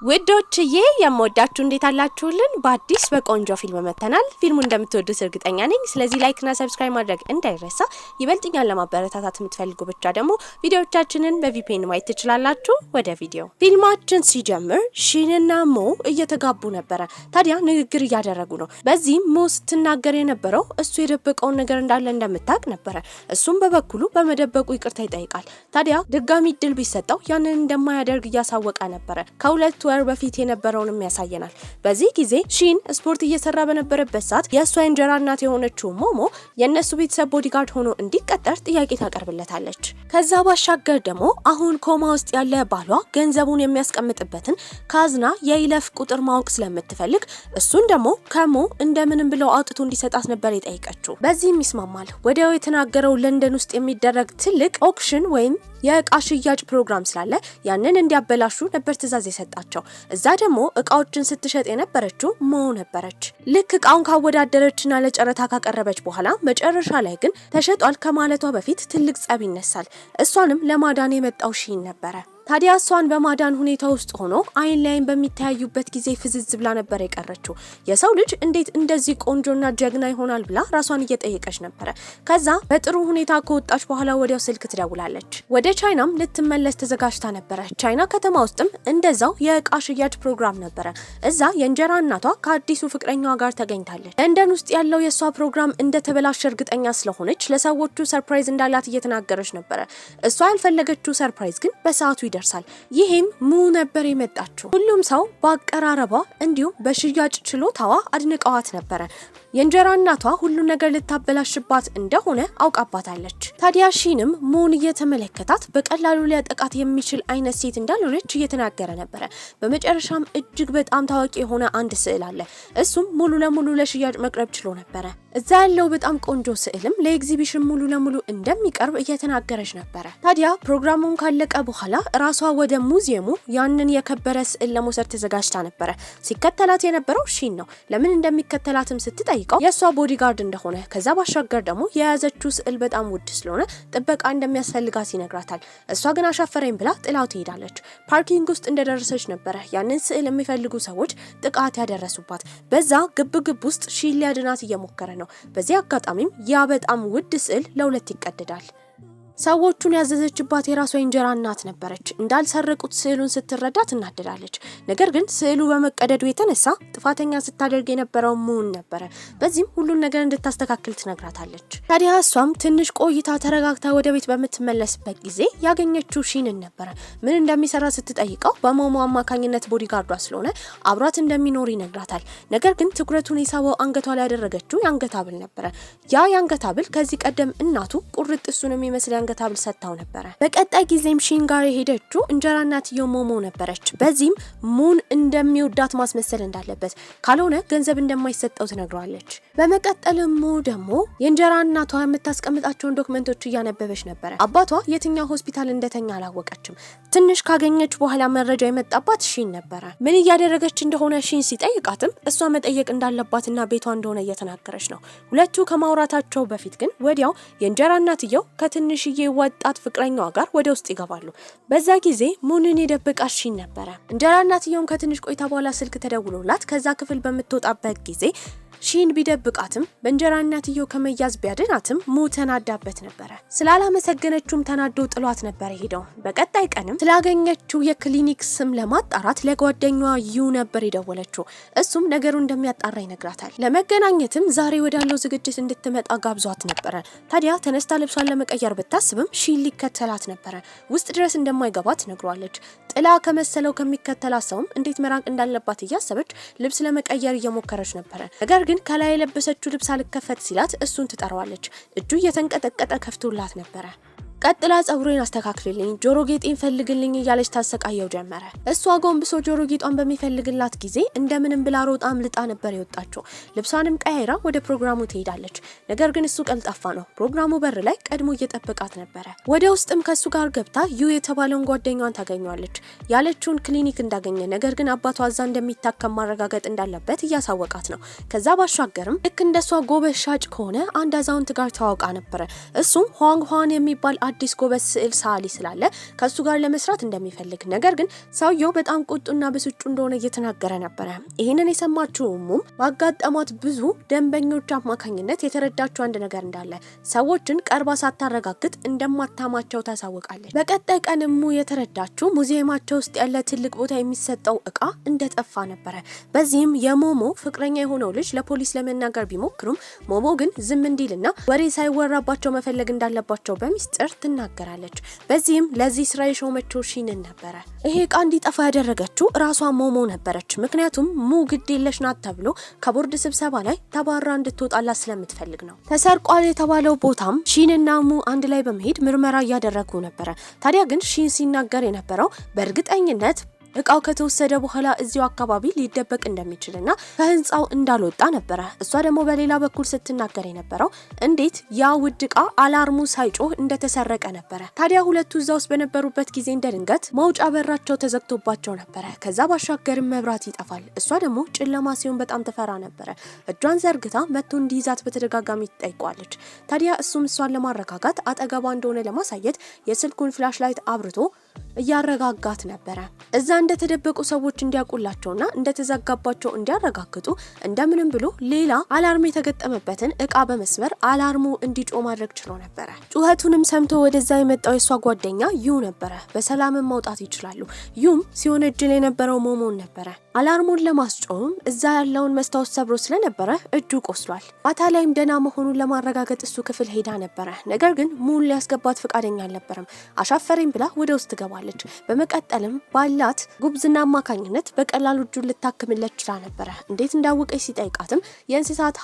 ውዶችዬ የምወዳችሁ እንዴት አላችሁልን? በአዲስ በቆንጆ ፊልም መተናል። ፊልሙ እንደምትወዱት እርግጠኛ ነኝ። ስለዚህ ላይክ እና ሰብስክራይብ ማድረግ እንዳይረሳ። ይበልጥኛል ለማበረታታት የምትፈልጉ ብቻ ደግሞ ቪዲዮዎቻችንን በቪፒኤን ማየት ትችላላችሁ። ወደ ቪዲዮ ፊልማችን ሲጀምር ሺንና ሞ እየተጋቡ ነበረ። ታዲያ ንግግር እያደረጉ ነው። በዚህም ሞ ስትናገር የነበረው እሱ የደበቀውን ነገር እንዳለ እንደምታውቅ ነበረ። እሱም በበኩሉ በመደበቁ ይቅርታ ይጠይቃል። ታዲያ ድጋሚ እድል ቢሰጠው ያንን እንደማያደርግ እያሳወቀ ነበረ። ከሁለት ወር በፊት የነበረውንም ያሳየናል። በዚህ ጊዜ ሺን ስፖርት እየሰራ በነበረበት ሰዓት የእሷ እንጀራ እናት የሆነችው ሞሞ የእነሱ ቤተሰብ ቦዲጋርድ ሆኖ እንዲቀጠር ጥያቄ ታቀርብለታለች። ከዛ ባሻገር ደግሞ አሁን ኮማ ውስጥ ያለ ባሏ ገንዘቡን የሚያስቀምጥበትን ካዝና የይለፍ ቁጥር ማወቅ ስለምትፈልግ እሱን ደግሞ ከሞ እንደምንም ብለው አውጥቶ እንዲሰጣት ነበር የጠየቀችው። በዚህም ይስማማል። ወዲያው የተናገረው ለንደን ውስጥ የሚደረግ ትልቅ ኦክሽን ወይም የእቃ ሽያጭ ፕሮግራም ስላለ ያንን እንዲያበላሹ ነበር ትዕዛዝ የሰጣቸው። እዛ ደግሞ እቃዎችን ስትሸጥ የነበረችው ሞ ነበረች። ልክ እቃውን ካወዳደረችና ለጨረታ ካቀረበች በኋላ መጨረሻ ላይ ግን ተሸጧል ከማለቷ በፊት ትልቅ ጸብ ይነሳል። እሷንም ለማዳን የመጣው ሺን ነበረ። ታዲያ እሷን በማዳን ሁኔታ ውስጥ ሆኖ አይን ላይን በሚታያዩበት ጊዜ ፍዝዝ ብላ ነበር የቀረችው። የሰው ልጅ እንዴት እንደዚህ ቆንጆና ጀግና ይሆናል ብላ ራሷን እየጠየቀች ነበረ። ከዛ በጥሩ ሁኔታ ከወጣች በኋላ ወዲያው ስልክ ትደውላለች። ወደ ቻይናም ልትመለስ ተዘጋጅታ ነበረ። ቻይና ከተማ ውስጥም እንደዛው የእቃ ሽያጭ ፕሮግራም ነበረ። እዛ የእንጀራ እናቷ ከአዲሱ ፍቅረኛዋ ጋር ተገኝታለች። ለንደን ውስጥ ያለው የእሷ ፕሮግራም እንደተበላሸ እርግጠኛ ስለሆነች ለሰዎቹ ሰርፕራይዝ እንዳላት እየተናገረች ነበረ። እሷ ያልፈለገችው ሰርፕራይዝ ግን በሰዓቱ ይደርሳል። ይሄም ሙ ነበር የመጣችው። ሁሉም ሰው በአቀራረቧ እንዲሁም በሽያጭ ችሎታዋ አድንቀዋት ነበረ። የእንጀራ እናቷ ሁሉን ነገር ልታበላሽባት እንደሆነ አውቃባታለች። ታዲያ ሺንም ሙን እየተመለከታት በቀላሉ ሊያጠቃት የሚችል አይነት ሴት እንዳልሆነች እየተናገረ ነበረ። በመጨረሻም እጅግ በጣም ታዋቂ የሆነ አንድ ስዕል አለ። እሱም ሙሉ ለሙሉ ለሽያጭ መቅረብ ችሎ ነበረ። እዛ ያለው በጣም ቆንጆ ስዕልም ለኤግዚቢሽን ሙሉ ለሙሉ እንደሚቀርብ እየተናገረች ነበረ። ታዲያ ፕሮግራሙን ካለቀ በኋላ ራሷ ወደ ሙዚየሙ ያንን የከበረ ስዕል ለመውሰድ ተዘጋጅታ ነበረ። ሲከተላት የነበረው ሺን ነው። ለምን እንደሚከተላትም ስትጠይቀው የእሷ ቦዲጋርድ እንደሆነ፣ ከዛ ባሻገር ደግሞ የያዘችው ስዕል በጣም ውድ ስለሆነ ጥበቃ እንደሚያስፈልጋት ይነግራታል። እሷ ግን አሻፈረኝ ብላ ጥላው ትሄዳለች። ፓርኪንግ ውስጥ እንደደረሰች ነበረ ያንን ስዕል የሚፈልጉ ሰዎች ጥቃት ያደረሱባት። በዛ ግብግብ ውስጥ ሺን ሊያድናት እየሞከረ ነው። በዚህ አጋጣሚም ያ በጣም ውድ ስዕል ለሁለት ይቀደዳል። ሰዎቹን ያዘዘችባት የራሷ እንጀራ እናት ነበረች። እንዳልሰረቁት ስዕሉን ስትረዳ ትናደዳለች። ነገር ግን ስዕሉ በመቀደዱ የተነሳ ጥፋተኛ ስታደርግ የነበረው ሙን ነበረ። በዚህም ሁሉን ነገር እንድታስተካክል ትነግራታለች። ታዲያ እሷም ትንሽ ቆይታ ተረጋግታ ወደ ቤት በምትመለስበት ጊዜ ያገኘችው ሺንን ነበረ። ምን እንደሚሰራ ስትጠይቀው በሞሞ አማካኝነት ቦዲጋርዷ ስለሆነ አብሯት እንደሚኖር ይነግራታል። ነገር ግን ትኩረቱን የሳበው አንገቷ ላይ ያደረገችው የአንገት ሐብል ነበረ። ያ የአንገት ሐብል ከዚህ ቀደም እናቱ ቁርጥ እሱን የሚመስል አንገት ሐብል ሰጥታው ነበረ። በቀጣይ ጊዜም ሺን ጋር የሄደችው እንጀራ እናትየው ሞሞ ነበረች። በዚህም ሙን እንደሚወዳት ማስመሰል እንዳለበት ካልሆነ ገንዘብ እንደማይሰጠው ትነግረዋለች። በመቀጠልም ሙ ደግሞ የእንጀራ እናቷ የምታስቀምጣቸውን ዶክመንቶች እያነበበች ነበረ። አባቷ የትኛው ሆስፒታል እንደተኛ አላወቀችም። ትንሽ ካገኘች በኋላ መረጃ የመጣባት ሺን ነበረ። ምን እያደረገች እንደሆነ ሺን ሲጠይቃትም እሷ መጠየቅ እንዳለባትና ቤቷ እንደሆነ እየተናገረች ነው። ሁለቱ ከማውራታቸው በፊት ግን ወዲያው የእንጀራ እናትየው ከትንሽ ወጣት ፍቅረኛዋ ጋር ወደ ውስጥ ይገባሉ። በዛ ጊዜ ሙንን የደበቃት ሺን ነበረ። እንጀራ እናትየውም ከትንሽ ቆይታ በኋላ ስልክ ተደውሎላት ከዛ ክፍል በምትወጣበት ጊዜ ሺን ቢደብቃትም በእንጀራ እናትየው ከመያዝ ቢያድናትም ሙ ተናዳበት ነበረ። ስላላመሰገነችውም ተናዶ ጥሏት ነበር ሄደው። በቀጣይ ቀንም ስላገኘችው የክሊኒክ ስም ለማጣራት ለጓደኛዋ ዩ ነበር የደወለችው። እሱም ነገሩ እንደሚያጣራ ይነግራታል። ለመገናኘትም ዛሬ ወዳለው ዝግጅት እንድትመጣ ጋብዟት ነበረ። ታዲያ ተነስታ ልብሷን ለመቀየር ብታስብም ሺን ሊከተላት ነበረ። ውስጥ ድረስ እንደማይገባት ነግሯለች። ጥላ ከመሰለው ከሚከተላት ሰውም እንዴት መራቅ እንዳለባት እያሰበች ልብስ ለመቀየር እየሞከረች ነበረ። ነገር ግን ከላይ የለበሰችው ልብስ አልከፈት ሲላት እሱን ትጠራዋለች። እጁ እየተንቀጠቀጠ ከፍቶላት ነበረ። ቀጥላ ጸጉሬን አስተካክልልኝ፣ ጆሮ ጌጤን ፈልግልኝ እያለች ታሰቃየው ጀመረ። እሷ ጎንብሶ ጆሮ ጌጧን በሚፈልግላት ጊዜ እንደምንም ብላ ሮጣ አምልጣ ነበር የወጣችው። ልብሷንም ቀያይራ ወደ ፕሮግራሙ ትሄዳለች። ነገር ግን እሱ ቀልጣፋ ነው። ፕሮግራሙ በር ላይ ቀድሞ እየጠበቃት ነበረ። ወደ ውስጥም ከሱ ጋር ገብታ ዩ የተባለውን ጓደኛዋን ታገኘዋለች። ያለችውን ክሊኒክ እንዳገኘ ነገር ግን አባቷ እዛ እንደሚታከም ማረጋገጥ እንዳለበት እያሳወቃት ነው። ከዛ ባሻገርም ልክ እንደሷ ጎበዝ ሻጭ ከሆነ አንድ አዛውንት ጋር ተዋውቃ ነበረ። እሱም ሆንግ ሆን የሚባል አዲስ ጎበዝ ስዕል ሳሊ ስላለ ከሱ ጋር ለመስራት እንደሚፈልግ፣ ነገር ግን ሰውየው በጣም ቁጡና ብስጩ እንደሆነ እየተናገረ ነበር። ይሄንን የሰማችው ሙም ባጋጠማት ብዙ ደንበኞች አማካኝነት የተረዳችው አንድ ነገር እንዳለ ሰዎችን ቀርባ ሳታረጋግጥ እንደማታማቸው ታሳውቃለች። በቀጣይ ቀን ሙ የተረዳችው ሙዚየማቸው ውስጥ ያለ ትልቅ ቦታ የሚሰጠው እቃ እንደጠፋ ነበር። በዚህም የሞሞ ፍቅረኛ የሆነው ልጅ ለፖሊስ ለመናገር ቢሞክሩም ሞሞ ግን ዝም እንዲልና ወሬ ሳይወራባቸው መፈለግ እንዳለባቸው በሚስጥር ትናገራለች። በዚህም ለዚህ ስራ የሾመችው ሺንን ነበር። ይሄ እቃ እንዲጠፋ ያደረገችው ራሷ ሞሞ ነበረች። ምክንያቱም ሙ ግድ የለሽ ናት ተብሎ ከቦርድ ስብሰባ ላይ ተባራ እንድትወጣላት ስለምትፈልግ ነው። ተሰርቋል የተባለው ቦታም ሺንና ሙ አንድ ላይ በመሄድ ምርመራ እያደረጉ ነበር። ታዲያ ግን ሺን ሲናገር የነበረው በእርግጠኝነት እቃው ከተወሰደ በኋላ እዚሁ አካባቢ ሊደበቅ እንደሚችልና ከህንጻው እንዳልወጣ ነበር። እሷ ደግሞ በሌላ በኩል ስትናገር የነበረው እንዴት ያ ውድ እቃ አላርሙ ሳይጮህ እንደተሰረቀ ነበር። ታዲያ ሁለቱ እዛ ውስጥ በነበሩበት ጊዜ እንደድንገት መውጫ በራቸው ተዘግቶባቸው ነበር። ከዛ ባሻገርም መብራት ይጠፋል። እሷ ደግሞ ጨለማ ሲሆን በጣም ተፈራ ነበር። እጇን ዘርግታ መጥቶ እንዲይዛት በተደጋጋሚ ትጠይቋለች። ታዲያ እሱም እሷን ለማረጋጋት አጠገቧ እንደሆነ ለማሳየት የስልኩን ፍላሽ ላይት አብርቶ እያረጋጋት ነበር። እዛ እንደተደበቁ ሰዎች እንዲያውቁላቸውና እንደተዘጋባቸው እንዲያረጋግጡ እንደምንም ብሎ ሌላ አላርም የተገጠመበትን እቃ በመስበር አላርሙ እንዲጮ ማድረግ ችሎ ነበር። ጩኸቱንም ሰምቶ ወደዛ የመጣው የሷ ጓደኛ ዩ ነበር። በሰላም መውጣት ይችላሉ። ዩም ሲሆን እጅል የነበረው ሞሞን ነበር። አላርሙን ለማስጮህም እዛ ያለውን መስታወት ሰብሮ ስለነበረ እጁ ቆስሏል። ማታ ላይም ደና መሆኑን ለማረጋገጥ እሱ ክፍል ሄዳ ነበር። ነገር ግን ሙን ሊያስገባት ፈቃደኛ አልነበረም። አሻፈረኝ ብላ ወደ ውስጥ ገባለች። በመቀጠልም ባላት ጉብዝና አማካኝነት በቀላሉ እጁን ልታክምለት ችላ ነበር። እንዴት እንዳወቀች ሲጠይቃትም የእንስሳት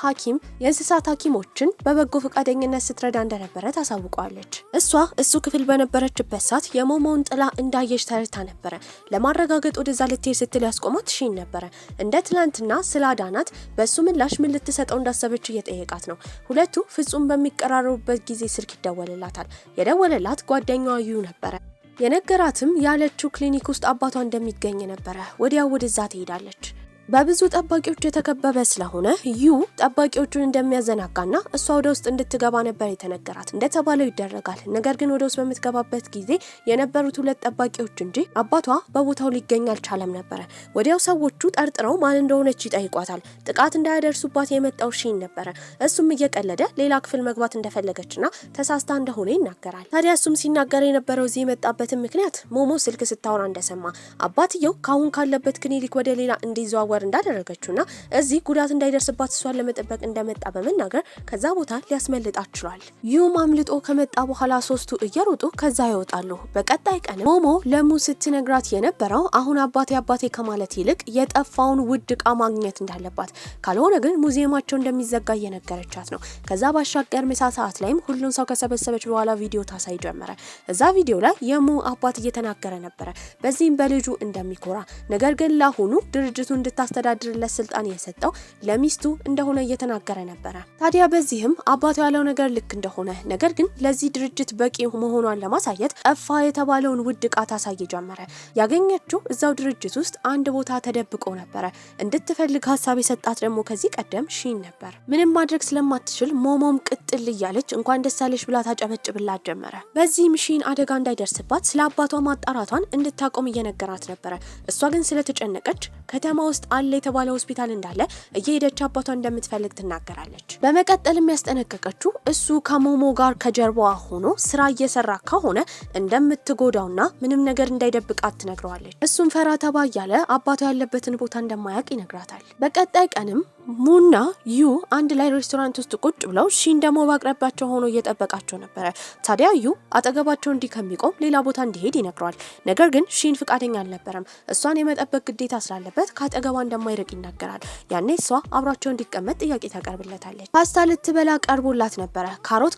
ሐኪሞችን በበጎ ፈቃደኝነት ስትረዳ እንደነበረ ታሳውቀዋለች። እሷ እሱ ክፍል በነበረችበት ሰዓት የሞሞን ጥላ እንዳየች ተረድታ ነበር። ለማረጋገጥ ወደዛ ልትሄድ ስትል ያስቆማት ሺን ነበር። እንደ ትላንትና ስላዳናት በሱ ምላሽ ምን ልትሰጠው እንዳሰበች እየጠየቃት ነው። ሁለቱ ፍጹም በሚቀራረቡበት ጊዜ ስልክ ይደወልላታል። የደወለላት ጓደኛዋ ዩ ነበር። የነገራትም ያለችው ክሊኒክ ውስጥ አባቷ እንደሚገኝ ነበር። ወዲያው ወደዛ ትሄዳለች። በብዙ ጠባቂዎች የተከበበ ስለሆነ ዩ ጠባቂዎቹን እንደሚያዘናጋና እሷ ወደ ውስጥ እንድትገባ ነበር የተነገራት። እንደተባለው ይደረጋል። ነገር ግን ወደ ውስጥ በምትገባበት ጊዜ የነበሩት ሁለት ጠባቂዎች እንጂ አባቷ በቦታው ሊገኝ አልቻለም ነበር። ወዲያው ሰዎቹ ጠርጥረው ማን እንደሆነች ይጠይቋታል። ጥቃት እንዳያደርሱባት የመጣው ሺን ነበር። እሱም እየቀለደ ሌላ ክፍል መግባት እንደፈለገችና ተሳስታ እንደሆነ ይናገራል። ታዲያ እሱም ሲናገር የነበረው እዚህ የመጣበትን ምክንያት ሞሞ ስልክ ስታወራ እንደሰማ አባትየው ካሁን ካለበት ክሊኒክ ወደ ሌላ እንዲዘዋወር እንዳደረገችውና እዚህ ጉዳት እንዳይደርስባት እሷን ለመጠበቅ እንደመጣ በመናገር ከዛ ቦታ ሊያስመልጣት ችሏል። ዩም አምልጦ ከመጣ በኋላ ሶስቱ እየሮጡ ከዛ ይወጣሉ። በቀጣይ ቀን ሞሞ ለሙ ስትነግራት የነበረው አሁን አባቴ ከማለት ይልቅ የጠፋውን ውድ እቃ ማግኘት እንዳለባት፣ ካልሆነ ግን ሙዚየማቸው እንደሚዘጋ እየነገረቻት ነው። ከዛ ባሻገር ምሳ ሰዓት ላይም ሁሉን ሰው ከሰበሰበች በኋላ ቪዲዮ ታሳይ ጀመረ። እዛ ቪዲዮ ላይ የሙ አባት እየተናገረ ነበረ። በዚህም በልጁ እንደሚኮራ፣ ነገር ግን ላሁኑ ድርጅቱ እንድታስተዳድርለት ስልጣን የሰጠው ለሚስቱ እንደሆነ እየተናገረ ነበረ። ታዲያ በዚህም አባቱ ያለው ነገር ልክ እንደሆነ፣ ነገር ግን ለዚህ ድርጅት በቂ መሆኗን ለማሳየት ጠፋ የተባለውን ውድ እቃ ታሳይ ጀመረ። ያገኘችው እዛው ድርጅት ውስጥ አንድ ቦታ ተደብቆ ነበረ። እንድትፈልግ ሀሳብ የሰጣት ደግሞ ከዚህ ቀደም ሺን ነበር። ምንም ማድረግ ስለማትችል ሞሞም ቅጥል እያለች እንኳን ደስ አለሽ ብላ ታጨበጭብላት ጀመረ። በዚህም ሺን አደጋ እንዳይደርስባት ስለ አባቷ ማጣራቷን እንድታቆም እየነገራት ነበረ። እሷ ግን ስለተጨነቀች ከተማ ውስጥ አለ የተባለ ሆስፒታል እንዳለ እየሄደች አባቷ እንደምትፈልግ ትናገራለች። በመቀጠልም ያስጠነቀቀችው እሱ ከሞሞ ጋር ከጀርባዋ ሆኖ ስራ እየሰራ ከሆነ እንደምትጎዳውና ምንም ነገር እንዳይደብቃት ትነግረዋለች። እሱም ፈራ ተባ እያለ አባቷ ያለበትን ቦታ እንደማያውቅ ይነግራታል። በቀጣይ ቀንም ሙና ዩ አንድ ላይ ሬስቶራንት ውስጥ ቁጭ ብለው ሺን ደግሞ በአቅራቢያቸው ሆኖ እየጠበቃቸው ነበረ። ታዲያ ዩ አጠገባቸው እንዲህ ከሚቆም ሌላ ቦታ እንዲሄድ ይነግረዋል። ነገር ግን ሺን ፍቃደኛ አልነበረም። እሷን የመጠበቅ ግዴታ ስላለበት ከአጠገቧ እንደማይርቅ ይናገራል። ያኔ እሷ አብራቸው እንዲቀመጥ ጥያቄ ታቀርብለታለች። ፓስታ ልትበላ ቀርቦላት ነበረ።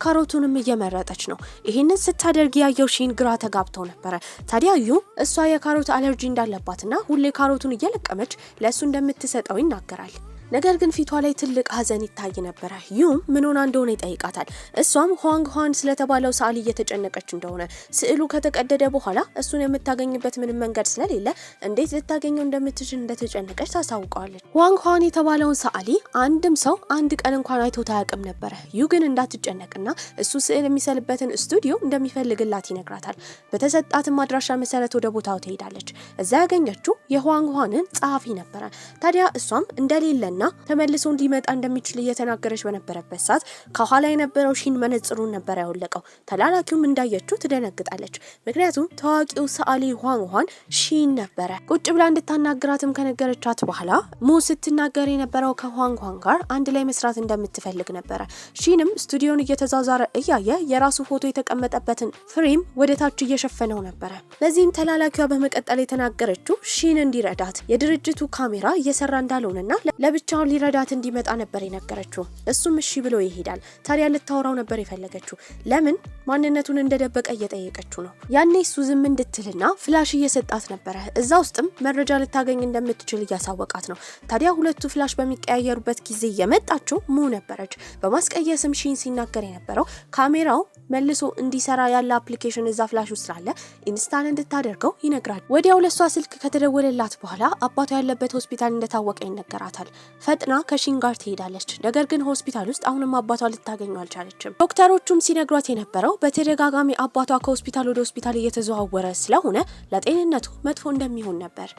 ካሮቱንም እየመረጠች ነው። ይህንን ስታደርግ ያየው ሺን ግራ ተጋብተው ነበረ። ታዲያ ዩ እሷ የካሮት አለርጂ እንዳለባትና ሁሌ ካሮቱን እየለቀመች ለእሱ እንደምትሰጠው ይናገራል። ነገር ግን ፊቷ ላይ ትልቅ ሀዘን ይታይ ነበር። ዩም ምን ሆና እንደሆነ ይጠይቃታል። እሷም ሁዋንግ ኋን ስለተባለው ሰዓሊ እየተጨነቀች እንደሆነ ስዕሉ ከተቀደደ በኋላ እሱን የምታገኝበት ምንም መንገድ ስለሌለ እንዴት ልታገኘው እንደምትችል እንደተጨነቀች ታሳውቀዋለች። ሁዋንግ ኋን የተባለውን ሰዓሊ አንድም ሰው አንድ ቀን እንኳን አይቶ ታያቅም ነበር። ዩ ግን እንዳትጨነቅና እሱ ስዕል የሚሰልበትን ስቱዲዮ እንደሚፈልግላት ይነግራታል። በተሰጣትም አድራሻ መሰረት ወደ ቦታው ትሄዳለች። እዛ ያገኘችው የሁዋንግ ኋንን ጸሐፊ ነበረ። ታዲያ እሷም እንደሌለና ተመልሶ ሊመጣ እንደሚችል እየተናገረች በነበረበት ሰዓት ከኋላ የነበረው ሺን መነጽሩን ነበር ያወለቀው። ተላላኪውም እንዳየችው ትደነግጣለች። ምክንያቱም ታዋቂው ሰዓሊ ሁዋንግ ኋን ሺን ነበረ። ቁጭ ብላ እንድታናግራትም ከነገረቻት በኋላ ሙ ስትናገር የነበረው ከሁዋንግ ኋን ጋር አንድ ላይ መስራት እንደምትፈልግ ነበረ። ሺንም ስቱዲዮን እየተዛዛረ እያየ የራሱ ፎቶ የተቀመጠበትን ፍሬም ወደ ታች እየሸፈነው ነበረ። በዚህም ተላላኪዋ በመቀጠል የተናገረችው ሺን እንዲረዳት የድርጅቱ ካሜራ እየሰራ እንዳልሆነና ለብቻው ሊረዳት እንዲመጣ ነበር የነገረችው። እሱም እሺ ብሎ ይሄዳል። ታዲያ ልታወራው ነበር የፈለገችው። ለምን ማንነቱን እንደደበቀ እየጠየቀችው ነው። ያኔ እሱ ዝም እንድትልና ፍላሽ እየሰጣት ነበረ። እዛ ውስጥም መረጃ ልታገኝ እንደምትችል እያሳወቃት ነው። ታዲያ ሁለቱ ፍላሽ በሚቀያየሩበት ጊዜ የመጣችው ሙ ነበረች። በማስቀየስም ሺን ሲናገር የነበረው ካሜራው መልሶ እንዲሰራ ያለ አፕሊኬሽን እዛ ፍላሽ ውስጥ ስላለ ኢንስታል እንድታደርገው ይነግራል። ወዲያው ለሷ ስልክ ከተደወለላት በኋላ አባቷ ያለበት ሆስፒታል እንደታወቀ ይነገራታል። ፈጥና ከሺን ጋር ትሄዳለች። ነገር ግን ሆስፒታል ውስጥ አሁንም አባቷ ልታገኙ አልቻለችም። ዶክተሮቹም ሲነግሯት የነበረው በተደጋጋሚ አባቷ ከሆስፒታል ወደ ሆስፒታል እየተዘዋወረ ስለሆነ ለጤንነቱ መጥፎ እንደሚሆን ነበር።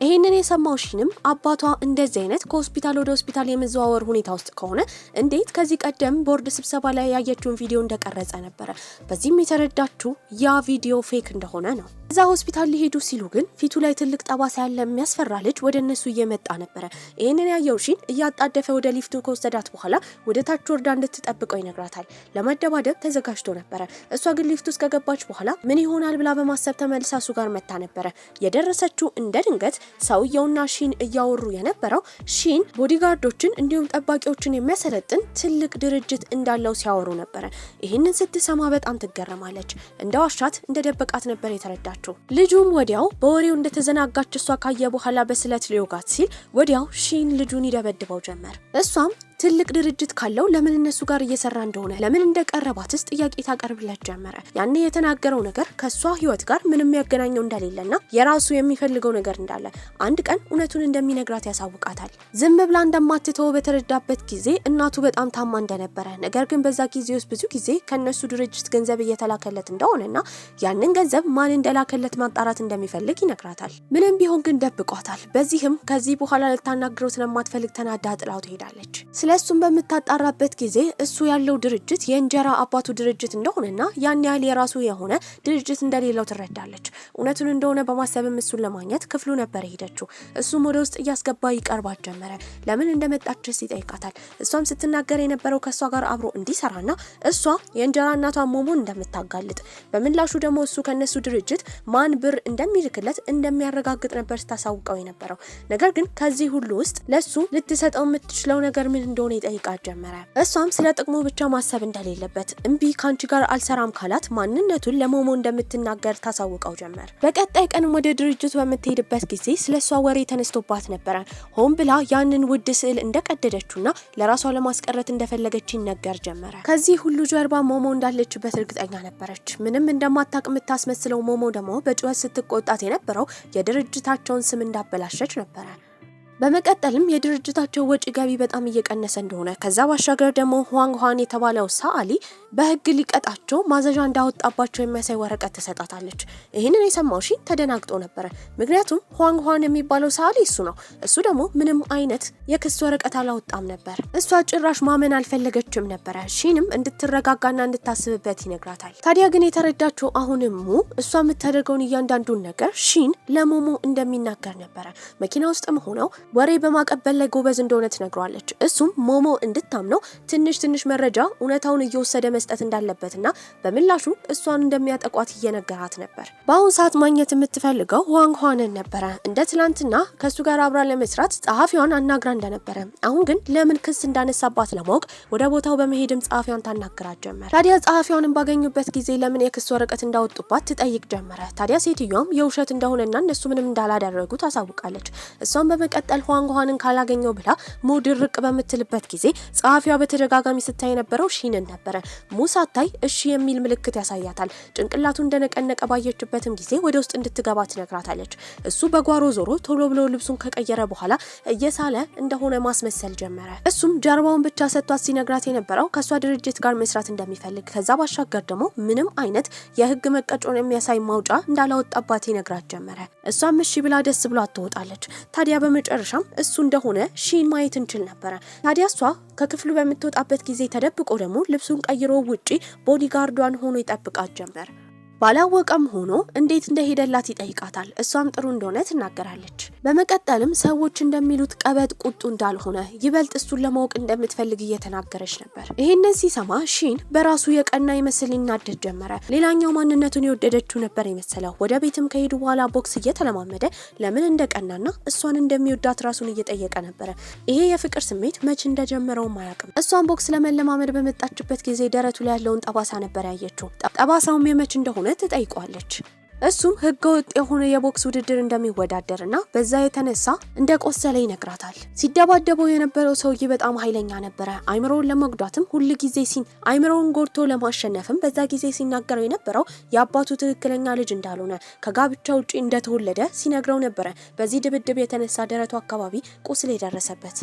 ይሄንን የሰማው ሺንም አባቷ እንደዚህ አይነት ከሆስፒታል ወደ ሆስፒታል የመዘዋወር ሁኔታ ውስጥ ከሆነ እንዴት ከዚህ ቀደም ቦርድ ስብሰባ ላይ ያየችውን ቪዲዮ እንደቀረጸ ነበረ። በዚህም የተረዳችው ያ ቪዲዮ ፌክ እንደሆነ ነው። እዛ ሆስፒታል ሊሄዱ ሲሉ ግን ፊቱ ላይ ትልቅ ጠባሳ ያለ የሚያስፈራ ልጅ ወደ እነሱ እየመጣ ነበረ። ይሄንን ያየው ሺን እያጣደፈ ወደ ሊፍቱ ከወሰዳት በኋላ ወደ ታች ወርዳ እንድትጠብቀው ይነግራታል። ለመደባደብ ተዘጋጅቶ ነበረ። እሷ ግን ሊፍቱ ውስጥ ከገባች በኋላ ምን ይሆናል ብላ በማሰብ ተመልሳ እሱ ጋር መታ ነበረ። የደረሰችው እንደ ድንገት ሰውየውና ሺን እያወሩ የነበረው ሺን ቦዲጋርዶችን እንዲሁም ጠባቂዎችን የሚያሰለጥን ትልቅ ድርጅት እንዳለው ሲያወሩ ነበረ። ይህንን ስትሰማ በጣም ትገረማለች። እንደ ዋሻት እንደ ደበቃት ነበር የተረዳችው። ልጁም ወዲያው በወሬው እንደተዘናጋች እሷ ካየ በኋላ በስለት ሊወጋት ሲል ወዲያው ሺን ልጁን ይደበድበው ጀመር። እሷም ትልቅ ድርጅት ካለው ለምን እነሱ ጋር እየሰራ እንደሆነ ለምን እንደቀረባትስ ጥያቄ ታቀርብለት ጀመረ። ያኔ የተናገረው ነገር ከሷ ህይወት ጋር ምንም ያገናኘው እንደሌለና የራሱ የሚፈልገው ነገር እንዳለ አንድ ቀን እውነቱን እንደሚነግራት ያሳውቃታል። ዝም ብላ እንደማትተው በተረዳበት ጊዜ እናቱ በጣም ታማ እንደነበረ፣ ነገር ግን በዛ ጊዜ ውስጥ ብዙ ጊዜ ከነሱ ድርጅት ገንዘብ እየተላከለት እንደሆነና ያንን ገንዘብ ማን እንደላከለት ማጣራት እንደሚፈልግ ይነግራታል። ምንም ቢሆን ግን ደብቋታል። በዚህም ከዚህ በኋላ ልታናግረው ስለማትፈልግ ተናዳ ጥላው ትሄዳለች። ስለሱም በምታጣራበት ጊዜ እሱ ያለው ድርጅት የእንጀራ አባቱ ድርጅት እንደሆነና ያን ያህል የራሱ የሆነ ድርጅት እንደሌለው ትረዳለች። እውነቱን እንደሆነ በማሰብም እሱን ለማግኘት ክፍሉ ነበር ሄደችው። እሱም ወደ ውስጥ እያስገባ ይቀርባት ጀመረ። ለምን እንደመጣችስ ይጠይቃታል። እሷም ስትናገር የነበረው ከሷ ጋር አብሮ እንዲሰራና እሷ የእንጀራ እናቷ ሞሞን እንደምታጋልጥ፣ በምላሹ ደግሞ እሱ ከነሱ ድርጅት ማን ብር እንደሚልክለት እንደሚያረጋግጥ ነበር ስታሳውቀው የነበረው። ነገር ግን ከዚህ ሁሉ ውስጥ ለሱ ልትሰጠው የምትችለው ነገር ምን እንደሆነ ይጠይቃት ጀመረ። እሷም ስለ ጥቅሙ ብቻ ማሰብ እንደሌለበት እምቢ ካንቺ ጋር አልሰራም ካላት ማንነቱን ለሞሞ እንደምትናገር ታሳውቀው ጀመር። በቀጣይ ቀንም ወደ ድርጅቱ በምትሄድበት ጊዜ ስለሷ ወሬ ተነስቶባት ነበረ። ሆን ብላ ያንን ውድ ስዕል እንደቀደደችውና ለራሷ ለማስቀረት እንደፈለገች ይነገር ጀመረ። ከዚህ ሁሉ ጀርባ ሞሞ እንዳለችበት እርግጠኛ ነበረች። ምንም እንደማታውቅ የምታስመስለው ሞሞ ደግሞ በጩኸት ስትቆጣት የነበረው የድርጅታቸውን ስም እንዳበላሸች ነበረ። በመቀጠልም የድርጅታቸው ወጪ ገቢ በጣም እየቀነሰ እንደሆነ ከዛ ባሻገር ደግሞ ሁዋንግ ኋን የተባለው ሰዓሊ በህግ ሊቀጣቸው ማዘዣ እንዳወጣባቸው የሚያሳይ ወረቀት ተሰጣታለች። ይህንን የሰማው ሺን ተደናግጦ ነበረ። ምክንያቱም ሁዋንግ ኋን የሚባለው ሰዓሊ እሱ ነው። እሱ ደግሞ ምንም አይነት የክስ ወረቀት አላወጣም ነበር። እሷ ጭራሽ ማመን አልፈለገችም ነበረ። ሺንም እንድትረጋጋና እንድታስብበት ይነግራታል። ታዲያ ግን የተረዳችው አሁንም ሙ እሷ የምታደርገውን እያንዳንዱን ነገር ሺን ለሞሞ እንደሚናገር ነበረ። መኪና ውስጥም ሆነው ወሬ በማቀበል ላይ ጎበዝ እንደሆነ ትነግሯለች። እሱም ሞሞ እንድታምነው ትንሽ መረጃ እውነታውን እየወሰደ መስጠት እንዳለበትና በምላሹ እሷን እንደሚያጠቋት እየነገራት ነበር። በአሁን ሰዓት ማግኘት የምትፈልገው ሁዋንግ ኋንን ነበረ። እንደ ትላንትና ከሱ ጋር አብራ ለመስራት ጸሐፊዋን አናግራ እንደነበረ፣ አሁን ግን ለምን ክስ እንዳነሳባት ለማወቅ ወደ ቦታው በመሄድም ጸሐፊዋን ታናግራት ጀመረ። ታዲያ ጸሐፊዋን ባገኙበት ጊዜ ለምን የክስ ወረቀት እንዳወጡባት ትጠይቅ ጀመረ። ታዲያ ሴትዮዋም የውሸት እንደሆነና እነሱ ምንም እንዳላደረጉ ታሳውቃለች። እሷን በመቀጠል በመቀጠል ኋንጓንን ካላገኘው ብላ ሙ ድርቅ በምትልበት ጊዜ ጸሐፊዋ በተደጋጋሚ ስታይ የነበረው ሺንን ነበረ። ሙ ሳታይ እሺ የሚል ምልክት ያሳያታል። ጭንቅላቱ እንደነቀነቀ ባየችበትም ጊዜ ወደ ውስጥ እንድትገባ ትነግራታለች። እሱ በጓሮ ዞሮ ቶሎ ብሎ ልብሱን ከቀየረ በኋላ እየሳለ እንደሆነ ማስመሰል ጀመረ። እሱም ጀርባውን ብቻ ሰጥቷት ሲነግራት የነበረው ከሷ ድርጅት ጋር መስራት እንደሚፈልግ ከዛ ባሻገር ደግሞ ምንም አይነት የህግ መቀጮን የሚያሳይ ማውጫ እንዳላወጣባት ይነግራት ጀመረ። እሷም እሺ ብላ ደስ ብሏት ትወጣለች። ታዲያ በመጨረሻም እሱ እንደሆነ ሺን ማየት እንችል ነበረ። ታዲያ እሷ ከክፍሉ በምትወጣበት ጊዜ ተደብቆ ደግሞ ልብሱን ቀይሮ ውጪ ቦዲጋርዷን ሆኖ ይጠብቃት ጀመር። ባላወቀም ሆኖ እንዴት እንደሄደላት ይጠይቃታል። እሷም ጥሩ እንደሆነ ትናገራለች። በመቀጠልም ሰዎች እንደሚሉት ቀበጥ ቁጡ እንዳልሆነ ይበልጥ እሱን ለማወቅ እንደምትፈልግ እየተናገረች ነበር። ይሄንን ሲሰማ ሺን በራሱ የቀና ይመስል ይናደድ ጀመረ። ሌላኛው ማንነቱን የወደደችው ነበር የመሰለው። ወደ ቤትም ከሄዱ በኋላ ቦክስ እየተለማመደ ለምን እንደቀናና እሷን እንደሚወዳት ራሱን እየጠየቀ ነበረ። ይሄ የፍቅር ስሜት መች እንደጀመረውም አያውቅም። እሷን ቦክስ ለመለማመድ በመጣችበት ጊዜ ደረቱ ላይ ያለውን ጠባሳ ነበር ያየችው። ጠባሳውም የመች እንደሆነ ትጠይቋለች። እሱም ህገወጥ የሆነ የቦክስ ውድድር እንደሚወዳደርና በዛ የተነሳ እንደቆሰለ ይነግራታል። ሲደባደበው የነበረው ሰውዬ በጣም ኃይለኛ ነበረ። አይምሮውን ለመጉዳትም አይምሮውን ጎድቶ ለማሸነፍም በዛ ጊዜ ሲናገረው የነበረው የአባቱ ትክክለኛ ልጅ እንዳልሆነ ከጋብቻ ውጪ እንደተወለደ ሲነግረው ነበረ። በዚህ ድብድብ የተነሳ ደረቱ አካባቢ ቁስል የደረሰበት።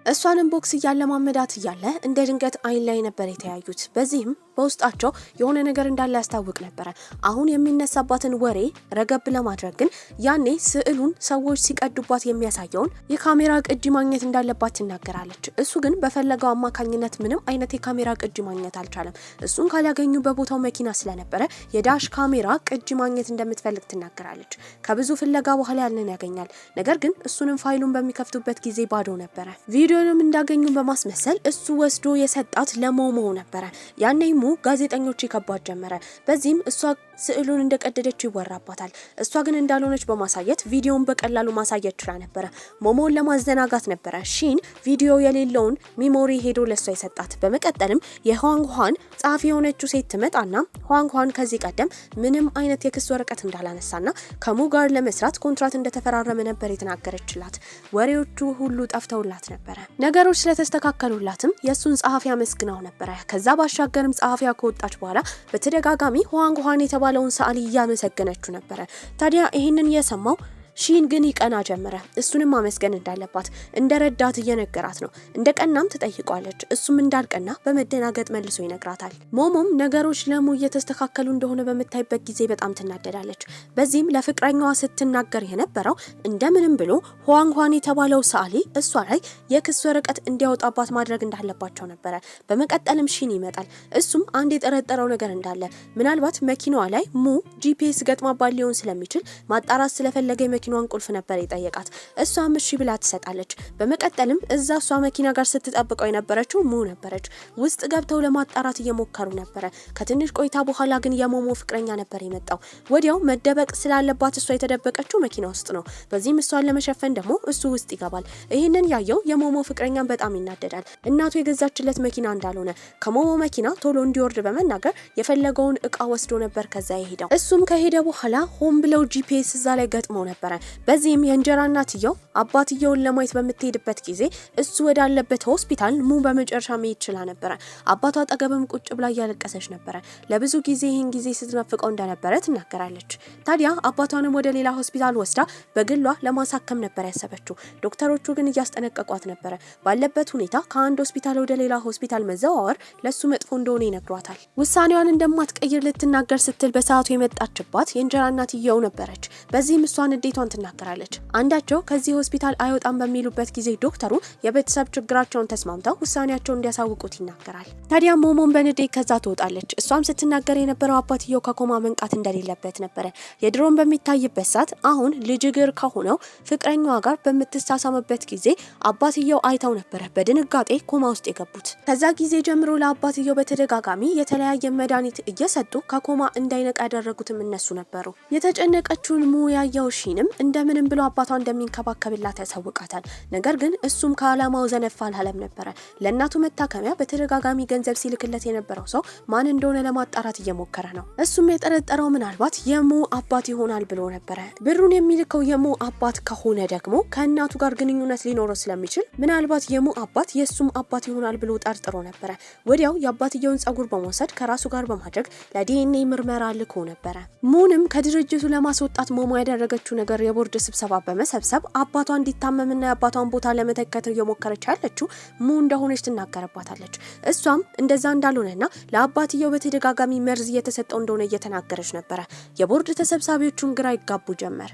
እሷንም ቦክስ እያለማመዳት እያለ እንደ ድንገት አይን ላይ ነበር የተያዩት። በዚህም በውስጣቸው የሆነ ነገር እንዳለ ያስታውቅ ነበረ። አሁን የሚነሳባትን ወሬ ረገብ ለማድረግ ግን ያኔ ስዕሉን ሰዎች ሲቀዱባት የሚያሳየውን የካሜራ ቅጂ ማግኘት እንዳለባት ትናገራለች። እሱ ግን በፈለገው አማካኝነት ምንም አይነት የካሜራ ቅጂ ማግኘት አልቻለም። እሱን ካላገኙ በቦታው መኪና ስለነበረ የዳሽ ካሜራ ቅጂ ማግኘት እንደምትፈልግ ትናገራለች። ከብዙ ፍለጋ በኋላ ያንን ያገኛል። ነገር ግን እሱንም ፋይሉን በሚከፍቱበት ጊዜ ባዶ ነበረ። ቪዲዮንም እንዳገኙ በማስመሰል እሱ ወስዶ የሰጣት ለሞሞ ነበረ። ያኔ ጋዜጠኞች ይከቧት ጀመረ። በዚህም እሷ ስዕሉን እንደቀደደችው ይወራባታል። እሷ ግን እንዳልሆነች በማሳየት ቪዲዮውን በቀላሉ ማሳየት ችላ ነበረ። ሞሞን ለማዘናጋት ነበረ ሺን ቪዲዮ የሌለውን ሚሞሪ ሄዶ ለሷ ይሰጣት። በመቀጠልም የኋንጓን ጸሐፊ የሆነችው ሴት ትመጣና ኋንጓን ከዚህ ቀደም ምንም አይነት የክስ ወረቀት እንዳላነሳና ከሙ ጋር ለመስራት ኮንትራት እንደተፈራረመ ነበር የተናገረችላት። ወሬዎቹ ሁሉ ጠፍተውላት ነበረ። ነገሮች ስለተስተካከሉላትም የሱን ጸሐፊ አመስግናው ነበረ። ከዛ ባሻገርም ጸሐፊያ ከወጣች በኋላ በተደጋጋሚ ኋንጓን የተባለውን ሰዓሊ እያመሰገነችው ነበረ። ታዲያ ይህንን የሰማው ሺን ግን ይቀና ጀመረ። እሱንም ማመስገን እንዳለባት እንደረዳት እየነገራት ነው። እንደቀናም ትጠይቋለች። እሱም እንዳልቀና በመደናገጥ መልሶ ይነግራታል። ሞሞም ነገሮች ለሙ እየተስተካከሉ እንደሆነ በምታይበት ጊዜ በጣም ትናደዳለች። በዚህም ለፍቅረኛዋ ስትናገር የነበረው እንደምንም ብሎ ኋንጓን የተባለው ሰዓሊ እሷ ላይ የክስ ወረቀት እንዲያወጣባት ማድረግ እንዳለባቸው ነበረ። በመቀጠልም ሺን ይመጣል። እሱም አንድ የጠረጠረው ነገር እንዳለ ምናልባት መኪናዋ ላይ ሙ ጂፒኤስ ገጥማባት ሊሆን ስለሚችል ማጣራት ስለፈለገ የመኪናዋን ቁልፍ ነበር የጠየቃት። እሷም እሺ ብላ ትሰጣለች። በመቀጠልም እዛ እሷ መኪና ጋር ስትጠብቀው የነበረችው ሙ ነበረች። ውስጥ ገብተው ለማጣራት እየሞከሩ ነበረ። ከትንሽ ቆይታ በኋላ ግን የሞሞ ፍቅረኛ ነበር የመጣው። ወዲያው መደበቅ ስላለባት እሷ የተደበቀችው መኪና ውስጥ ነው። በዚህም እሷን ለመሸፈን ደግሞ እሱ ውስጥ ይገባል። ይህንን ያየው የሞሞ ፍቅረኛን በጣም ይናደዳል። እናቱ የገዛችለት መኪና እንዳልሆነ ከሞሞ መኪና ቶሎ እንዲወርድ በመናገር የፈለገውን እቃ ወስዶ ነበር ከዛ የሄደው። እሱም ከሄደ በኋላ ሆን ብለው ጂፒኤስ እዛ ላይ ገጥመው ነበረ። በዚህም የእንጀራ እናትየው አባትየውን ለማየት በምትሄድበት ጊዜ እሱ ወዳለበት ሆስፒታል ሙ በመጨረሻ መሄድ ችላ ነበረ። አባቷ አጠገብም ቁጭ ብላ እያለቀሰች ነበረ። ለብዙ ጊዜ ይህን ጊዜ ስትናፍቀው እንደነበረ ትናገራለች። ታዲያ አባቷንም ወደ ሌላ ሆስፒታል ወስዳ በግሏ ለማሳከም ነበር ያሰበችው። ዶክተሮቹ ግን እያስጠነቀቋት ነበረ። ባለበት ሁኔታ ከአንድ ሆስፒታል ወደ ሌላ ሆስፒታል መዘዋወር ለሱ መጥፎ እንደሆነ ይነግሯታል። ውሳኔዋን እንደማትቀይር ልትናገር ስትል በሰዓቱ የመጣችባት የእንጀራ እናትየው ነበረች። በዚህም እሷን እንዴቷን ትናገራለች። አንዳቸው ከዚህ ሆስፒታል አይወጣም በሚሉበት ጊዜ ዶክተሩ የቤተሰብ ችግራቸውን ተስማምተው ውሳኔያቸውን እንዲያሳውቁት ይናገራል። ታዲያ ሞሞን በንዴት ከዛ ትወጣለች። እሷም ስትናገር የነበረው አባትየው ከኮማ መንቃት እንደሌለበት ነበረ። የድሮን በሚታይበት ሰዓት አሁን ልጅ እግር ከሆነው ፍቅረኛዋ ጋር በምትሳሳምበት ጊዜ አባትየው አይተው ነበረ በድንጋጤ ኮማ ውስጥ የገቡት። ከዛ ጊዜ ጀምሮ ለአባትየው በተደጋጋሚ የተለያየ መድኃኒት እየሰጡ ከኮማ እንዳይነቃ ያደረጉትም እነሱ ነበሩ። የተጨነቀችውን ሙ ያየው ሺንም ሺንም እንደምንም ብሎ አባቷ እንደሚንከባከብላት ያሳውቃታል። ነገር ግን እሱም ከዓላማው ዘነፍ አልለም ነበረ። ለእናቱ መታከሚያ በተደጋጋሚ ገንዘብ ሲልክለት የነበረው ሰው ማን እንደሆነ ለማጣራት እየሞከረ ነው። እሱም የጠረጠረው ምናልባት የሙ አባት ይሆናል ብሎ ነበረ። ብሩን የሚልከው የሙ አባት ከሆነ ደግሞ ከእናቱ ጋር ግንኙነት ሊኖረው ስለሚችል ምናልባት የሙ አባት የሱም አባት ይሆናል ብሎ ጠርጥሮ ነበረ። ወዲያው የአባትየውን ጸጉር በመውሰድ ከራሱ ጋር በማድረግ ለዲኤንኤ ምርመራ ልኮ ነበረ። ሙንም ከድርጅቱ ለማስወጣት ሞሞ ያደረገችው ነገር የቦርድ ስብሰባ በመሰብሰብ አባቷ እንዲታመምና የአባቷን ቦታ ለመተካት እየሞከረች ያለችው ሙ እንደሆነች ትናገርባታለች። እሷም እንደዛ እንዳልሆነና ለአባትየው በተደጋጋሚ መርዝ እየተሰጠው እንደሆነ እየተናገረች ነበረ። የቦርድ ተሰብሳቢዎቹን ግራ ይጋቡ ጀመር።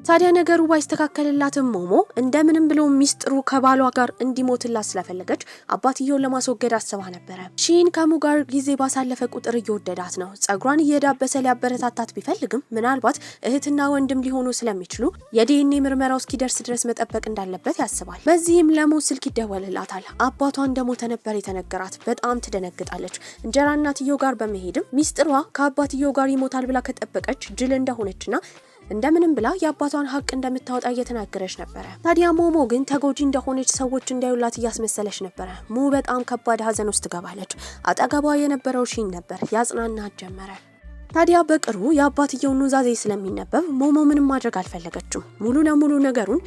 ታዲያ ነገሩ ባይስተካከልላትም ሞሞ እንደምንም ብሎ ሚስጥሩ ከባሏ ጋር እንዲሞትላት ስለፈለገች አባትየውን ለማስወገድ አስባ ነበረ። ሺን ከሙ ጋር ጊዜ ባሳለፈ ቁጥር እየወደዳት ነው። ጸጉሯን እየዳበሰ ሊያበረታታት ቢፈልግም ምናልባት እህትና ወንድም ሊሆኑ ስለሚችሉ የዲኤንኤ ምርመራው እስኪደርስ ድረስ መጠበቅ እንዳለበት ያስባል። በዚህም ለሙ ስልክ ይደወልላታል። አባቷ እንደሞተ ነበር የተነገራት። በጣም ትደነግጣለች። እንጀራ እናትየው ጋር በመሄድም ሚስጥሯ ከአባትየው ጋር ይሞታል ብላ ከጠበቀች ጅል እንደሆነችና እንደምንም ብላ የአባቷን ሀቅ እንደምታወጣ እየተናገረች ነበረ። ታዲያ ሞሞ ግን ተጎጂ እንደሆነች ሰዎች እንዳዩላት እያስመሰለች ነበረ። ሙ በጣም ከባድ ሀዘን ውስጥ ትገባለች። አጠገቧ የነበረው ሺን ነበር፣ ያጽናናት ጀመረ። ታዲያ በቅርቡ የአባትየውን ኑዛዜ ስለሚነበብ ሞሞ ምንም ማድረግ አልፈለገችም። ሙሉ ለሙሉ ነገሩን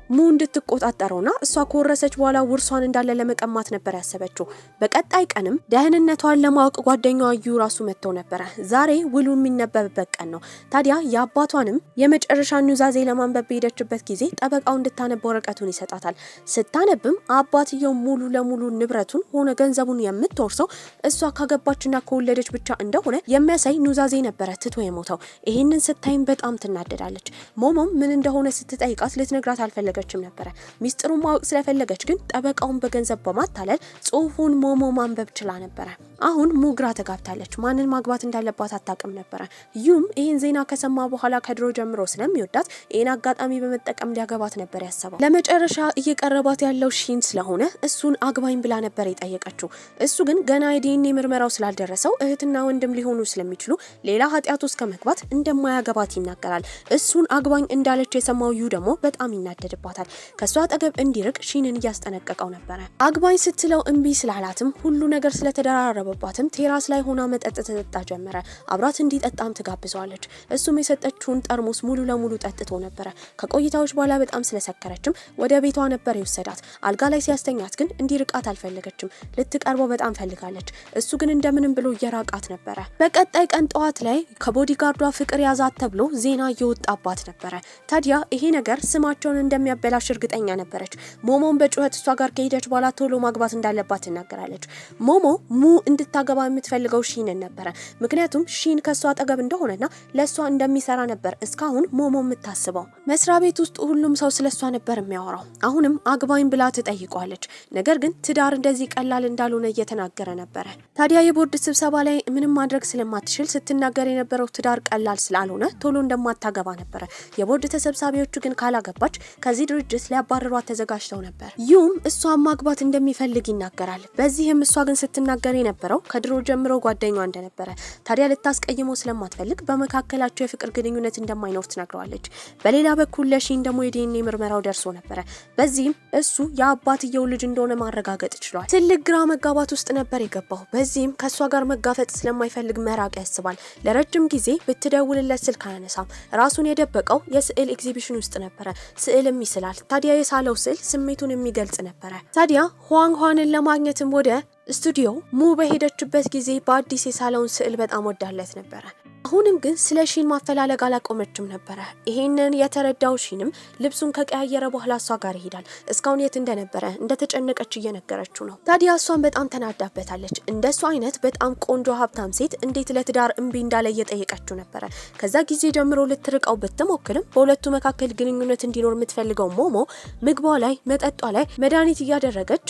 ሙ እንድትቆጣጠረውና እሷ ከወረሰች በኋላ ውርሷን እንዳለ ለመቀማት ነበር ያሰበችው። በቀጣይ ቀንም ደህንነቷን ለማወቅ ጓደኛዋ ዩ ራሱ መጥተው ነበረ። ዛሬ ውሉ የሚነበብበት ቀን ነው። ታዲያ የአባቷንም የመጨረሻ ኑዛዜ ለማንበብ በሄደችበት ጊዜ ጠበቃው እንድታነብ ወረቀቱን ይሰጣታል። ስታነብም አባትየው ሙሉ ለሙሉ ንብረቱን ሆነ ገንዘቡን የምትወርሰው እሷ ካገባችና ከወለደች ብቻ እንደሆነ የሚያሳይ ኑዛዜ ነበረ ትቶ የሞተው። ይህንን ስታይም በጣም ትናደዳለች። ሞሞም ምን እንደሆነ ስትጠይቃት ልትነግራት አልፈለገችም ነበረ። ሚስጥሩን ማወቅ ስለፈለገች ግን ጠበቃውን በገንዘብ በማታለል ጽሁፉን ሞሞ ማንበብ ችላ ነበረ። አሁን ሙ ግራ ተጋብታለች። ማንን ማግባት እንዳለባት አታውቅም ነበረ። ዩም ይህን ዜና ከሰማ በኋላ ከድሮ ጀምሮ ስለሚወዳት ይህን አጋጣሚ በመጠቀም ሊያገባት ነበር ያሰበው። ለመጨረሻ እየቀረባት ያለው ሺን ስለሆነ እሱን አግባኝ ብላ ነበር የጠየቀችው። እሱ ግን ገና የዲኤንኤ ምርመራው ስላልደረሰው እህትና ወንድም ሊሆኑ ስለሚችሉ ሌላ ኃጢአት ውስጥ ከመግባት እንደማያገባት ይናገራል። እሱን አግባኝ እንዳለች የሰማው ዩ ደግሞ በጣም ይናደድባታል። ከሷ አጠገብ እንዲርቅ ሺንን እያስጠነቀቀው ነበረ። አግባኝ ስትለው እምቢ ስላላትም ሁሉ ነገር ስለተደራረበባትም ቴራስ ላይ ሆና መጠጥ ተጠጣ ጀመረ። አብራት እንዲጠጣም ትጋብዘዋለች። እሱም የሰጠችውን ጠርሙስ ሙሉ ለሙሉ ጠጥቶ ነበረ። ከቆይታዎች በኋላ በጣም ስለሰከረችም ወደ ቤቷ ነበር የወሰዳት። አልጋ ላይ ሲያስተኛት ግን እንዲርቃት አልፈለገችም። ልትቀርበው በጣም ፈልጋለች። እሱ ግን እንደምንም ብሎ እየራቃት ነበረ። በቀጣይ ቀን ጠዋት ላይ ከቦዲጋርዷ ፍቅር ያዛት ተብሎ ዜና እየወጣባት ነበረ። ታዲያ ይሄ ነገር ስማቸውን እንደሚያበላሽ እርግጠኛ ነበረች። ሞሞን በጩኸት እሷ ጋር ከሄደች በኋላ ቶሎ ማግባት እንዳለባት ትናገራለች። ሞሞ ሙ እንድታገባ የምትፈልገው ሺንን ነበረ። ምክንያቱም ሺን ከሷ አጠገብ እንደሆነና ለሷ እንደሚሰራ ነበር እስካሁን ሞሞ የምታስበው። መስሪያ ቤት ውስጥ ሁሉም ሰው ስለሷ ነበር የሚያወራው። አሁንም አግባኝ ብላ ትጠይቀዋለች። ነገር ግን ትዳር እንደዚህ ቀላል እንዳልሆነ እየተናገረ ነበረ። ታዲያ የቦርድ ስብሰባ ላይ ምንም ማድረግ ስለማትችል ስትናገር የነበረው ትዳር ቀላል ስላልሆነ ቶሎ እንደማታገባ ነበረ። የቦርድ ተሰብሳቢዎቹ ግን ካላገባች ከዚህ ድርጅት ሊያባረሯት ተዘጋጅተው ነበር። ዩም እሷን ማግባት እንደሚፈልግ ይናገራል። በዚህም እሷ ግን ስትናገር የነበረው ከድሮ ጀምሮ ጓደኛዋ እንደነበረ፣ ታዲያ ልታስቀይመው ስለማትፈልግ በመካከላቸው የፍቅር ግንኙነት እንደማይኖር ትነግረዋለች። በሌላ በኩል ለሺን ደግሞ የዲኤንኤ ምርመራው ደርሶ ነበረ። በዚህም እሱ የአባትየው ልጅ እንደሆነ ማረጋገጥ ችሏል። ትልቅ ግራ መጋባት ውስጥ ነበር የገባው። በዚህም ከሷ ጋር መጋፈጥ ስለማይፈልግ መራቅ ያስባል። ለረጅም ጊዜ ብትደውልለት ስልክ አያነሳም። ራሱን የደበቀው የስዕል ኤግዚቢሽን ውስጥ ነበረ። ስዕልም ይስላል። ታዲያ የሳለው ስዕል ስሜቱን የሚገልጽ ነበረ። ታዲያ ሁዋንን ለማግኘትም ወደ ስቱዲዮ ሙ በሄደችበት ጊዜ በአዲስ የሳለውን ስዕል በጣም ወዳለት ነበረ። አሁንም ግን ስለ ሺን ማፈላለግ አላቆመችም ነበረ። ይሄንን የተረዳው ሺንም ልብሱን ከቀያየረ በኋላ እሷ ጋር ይሄዳል። እስካሁን የት እንደነበረ እንደተጨነቀች እየነገረችው ነው። ታዲያ እሷን በጣም ተናዳበታለች። እንደሱ አይነት በጣም ቆንጆ ሀብታም ሴት እንዴት ለትዳር እምቢ እንዳለ እየጠየቀችው ነበረ። ከዛ ጊዜ ጀምሮ ልትርቀው ብትሞክርም በሁለቱ መካከል ግንኙነት እንዲኖር የምትፈልገው ሞሞ ምግቧ ላይ መጠጧ ላይ መድኃኒት እያደረገች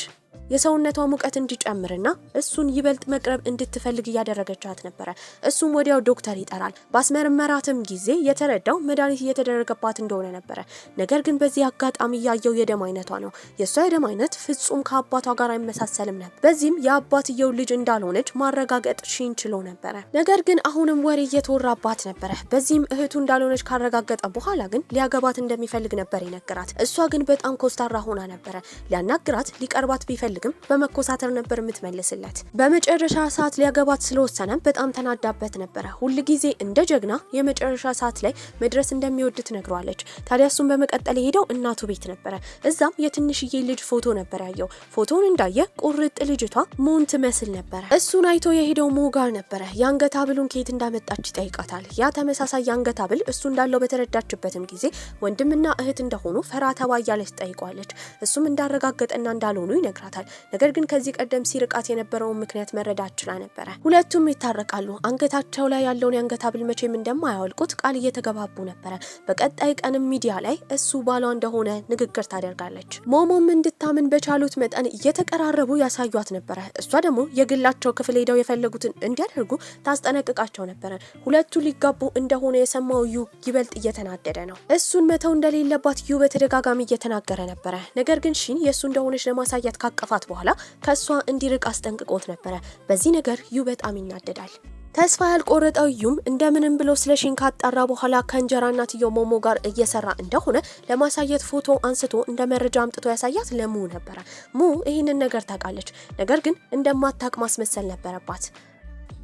የሰውነቷ ሙቀት እንዲጨምርና እሱን ይበልጥ መቅረብ እንድትፈልግ እያደረገቻት ነበረ። እሱም ወዲያው ዶክተር ይጠራል። ባስመረመራትም ጊዜ የተረዳው መድኃኒት እየተደረገባት እንደሆነ ነበረ። ነገር ግን በዚህ አጋጣሚ ያየው የደም አይነቷ ነው። የሷ የደም አይነት ፍጹም ከአባቷ ጋር አይመሳሰልም ነበር። በዚህም የአባትየው ልጅ እንዳልሆነች ማረጋገጥ ሺን ችሎ ነበረ። ነገር ግን አሁንም ወሬ እየተወራባት ነበረ። በዚህም እህቱ እንዳልሆነች ካረጋገጠ በኋላ ግን ሊያገባት እንደሚፈልግ ነበር ይነገራት። እሷ ግን በጣም ኮስታራ ሆና ነበረ። ሊያናግራት ሊቀርባት ቢፈልግም በመኮሳተር ነበር የምትመልስለት። በመጨረሻ ሰዓት ሊያገባት ስለወሰነ በጣም ተናዳበት ነበረ። ሁልጊዜ እንደ ጀግና የመጨረሻ ሰዓት ላይ መድረስ እንደሚወድ ትነግረዋለች። ታዲያ እሱም በመቀጠል የሄደው እናቱ ቤት ነበረ። እዛም የትንሽዬ ልጅ ፎቶ ነበር ያየው። ፎቶውን እንዳየ ቁርጥ ልጅቷ ሙን ትመስል ነበረ። እሱን አይቶ የሄደው ሙ ጋር ነበረ። የአንገት ሐብሉን ከየት እንዳመጣች ይጠይቃታል። ያ ተመሳሳይ የአንገት ሐብል እሱ እንዳለው በተረዳችበትም ጊዜ ወንድምና እህት እንደሆኑ ፈራ ተባ እያለች ትጠይቀዋለች። እሱም እንዳረጋገጠና እንዳልሆኑ ይነግራታል። ነገር ግን ከዚህ ቀደም ሲርቃት የነበረውን ምክንያት መረዳት ችላ ነበረ። ሁለቱም ይታረቃሉ። አንገታቸው ላይ ያለውን የአንገት ሐብል መቼም እንደማያወልቁት ቃል እየተገባቡ ነበረ። በቀጣይ ቀንም ሚዲያ ላይ እሱ ባሏ እንደሆነ ንግግር ታደርጋለች። ሞሞም እንድታምን በቻሉት መጠን እየተቀራረቡ ያሳዩት ነበረ። እሷ ደግሞ የግላቸው ክፍል ሄደው የፈለጉትን እንዲያደርጉ ታስጠነቅቃቸው ነበረ። ሁለቱ ሊጋቡ እንደሆነ የሰማው ዩ ይበልጥ እየተናደደ ነው። እሱን መተው እንደሌለባት ዩ በተደጋጋሚ እየተናገረ ነበረ። ነገር ግን ሺን የሱ እንደሆነች ለማሳየት ካቀፋት በኋላ ከሷ እንዲርቅ አስጠንቅቆት ነበረ። በዚህ ነገር ዩ በጣም ይናደዳል። ተስፋ ያልቆረጠው ዩም እንደምንም ብሎ ስለ ሺን ካጣራ በኋላ ከእንጀራ እናትየው ሞሞ ጋር እየሰራ እንደሆነ ለማሳየት ፎቶ አንስቶ እንደ መረጃ አምጥቶ ያሳያት ለሙ ነበረ። ሙ ይህንን ነገር ታውቃለች። ነገር ግን እንደማታውቅ ማስመሰል ነበረባት።